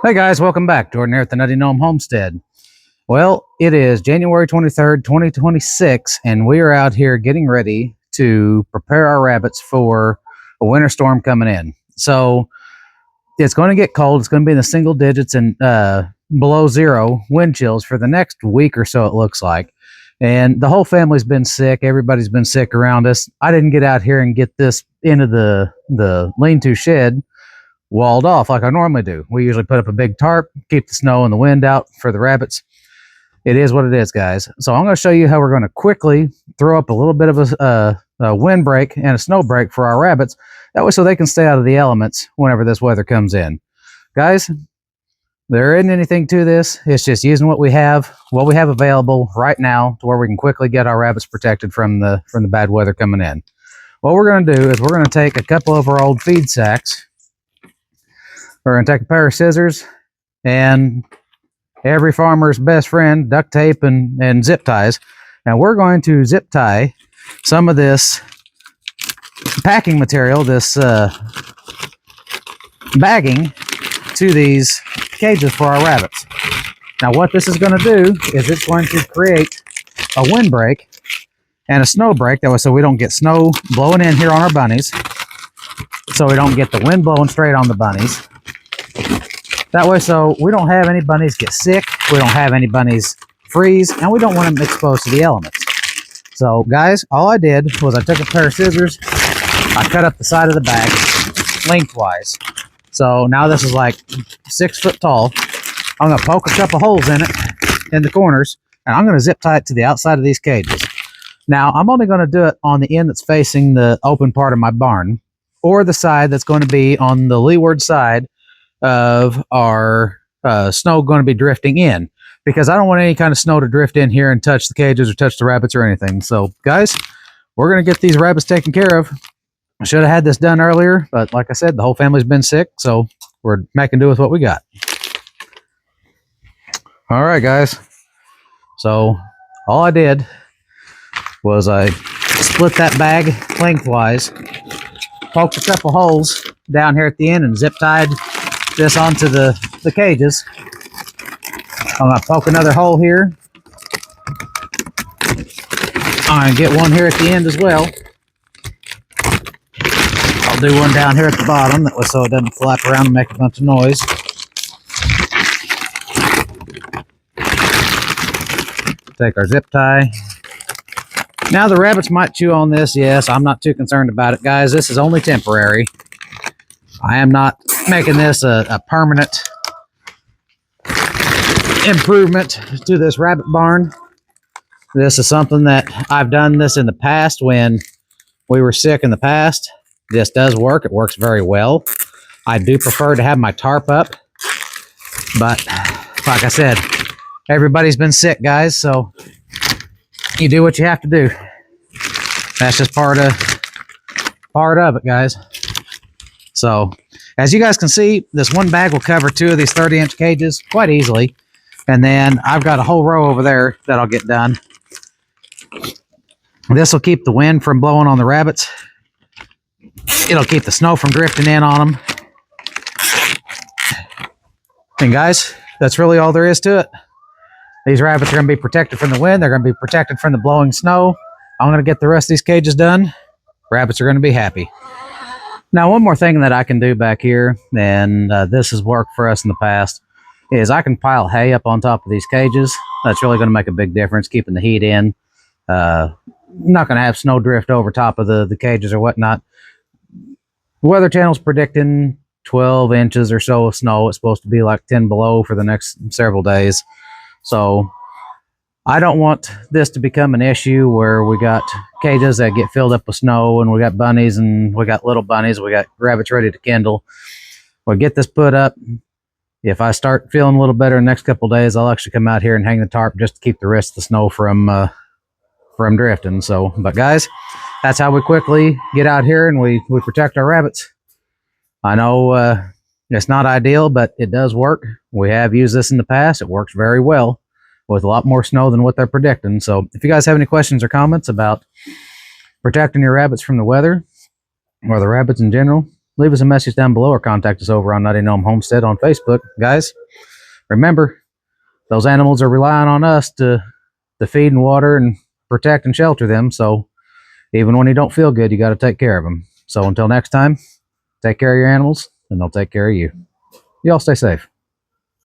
Hey guys, welcome back. Jordan here at the Nutty Gnome Homestead. Well, it is January 23rd, 2026, and we are out here getting ready to prepare our rabbits for a winter storm coming in. So it's going to get cold. It's going to be in the single digits and below zero wind chills for the next week or so, it looks like. And the whole family's been sick. Everybody's been sick around us. I didn't get out here and get this into the lean-to shed walled off like I normally do. We usually put up a big tarp, keep the snow and the wind out for the rabbits. It is what it is, guys. So I'm going to show you how we're going to quickly throw up a little bit of a wind break and a snow break for our rabbits. That way so they can stay out of the elements whenever this weather comes in. Guys, there isn't anything to this. It's just using what we have available right now to where we can quickly get our rabbits protected from the bad weather coming in. What we're going to do is we're going to take a couple of our old feed sacks. We're going to take a pair of scissors and every farmer's best friend, duct tape and zip ties. Now we're going to zip tie some of this packing material, this bagging, to these cages for our rabbits. Now what this is going to do is it's going to create a wind break and a snow break. That way so we don't get snow blowing in here on our bunnies. So we don't get the wind blowing straight on the bunnies. That way, so we don't have any bunnies get sick, we don't have any bunnies freeze, and we don't want them exposed to the elements. So, guys, all I did was I took a pair of scissors, I cut up the side of the bag lengthwise. So now this is like 6 foot tall. I'm going to poke a couple holes in it, in the corners, and I'm going to zip tie it to the outside of these cages. Now, I'm only going to do it on the end that's facing the open part of my barn, or the side that's going to be on the leeward side of our snow going to be drifting in, because I don't want any kind of snow to drift in here and touch the cages or touch the rabbits or anything. So guys, we're going to get these rabbits taken care of. I should have had this done earlier, but like I said, the whole family's been sick, so we're making do with what we got. All right, guys. So all I did was I split that bag lengthwise, poked a couple holes down here at the end, and zip tied this onto the cages. I'm going to poke another hole here. I'm going to get one here at the end as well. I'll do one down here at the bottom, that way so it doesn't flap around and make a bunch of noise. Take our zip tie. Now the rabbits might chew on this, yes, I'm not too concerned about it. Guys, this is only temporary. I am not making this a permanent improvement to this rabbit barn. This is something that I've done this in the past when we were sick in the past. This does work. It works very well. I do prefer to have my tarp up, but like I said, everybody's been sick, guys, so you do what you have to do. That's just part of it, guys. So, as you guys can see, this one bag will cover 2 of these 30-inch cages quite easily. And then I've got a whole row over there that I'll get done. This will keep the wind from blowing on the rabbits. It'll keep the snow from drifting in on them. And guys, that's really all there is to it. These rabbits are going to be protected from the wind. They're going to be protected from the blowing snow. I'm going to get the rest of these cages done. Rabbits are going to be happy. Now, one more thing that I can do back here, and this has worked for us in the past, is I can pile hay up on top of these cages. That's really going to make a big difference, keeping the heat in. Not going to have snow drift over top of the cages or whatnot. The Weather Channel's predicting 12 inches or so of snow. It's supposed to be like 10 below for the next several days. So I don't want this to become an issue where we got cages that get filled up with snow and we got bunnies and we got little bunnies, we got rabbits ready to kindle. We'll get this put up. If I start feeling a little better in the next couple of days, I'll actually come out here and hang the tarp just to keep the rest of the snow from drifting. So, but guys, that's how we quickly get out here and we protect our rabbits. I know it's not ideal, but it does work. We have used this in the past. It works very well with a lot more snow than what they're predicting. So if you guys have any questions or comments about protecting your rabbits from the weather or the rabbits in general, leave us a message down below or contact us over on Nutty Gnome Homestead on Facebook. Guys, remember, those animals are relying on us to feed and water and protect and shelter them. So even when you don't feel good, you got to take care of them. So until next time, take care of your animals and they'll take care of you. Y'all stay safe.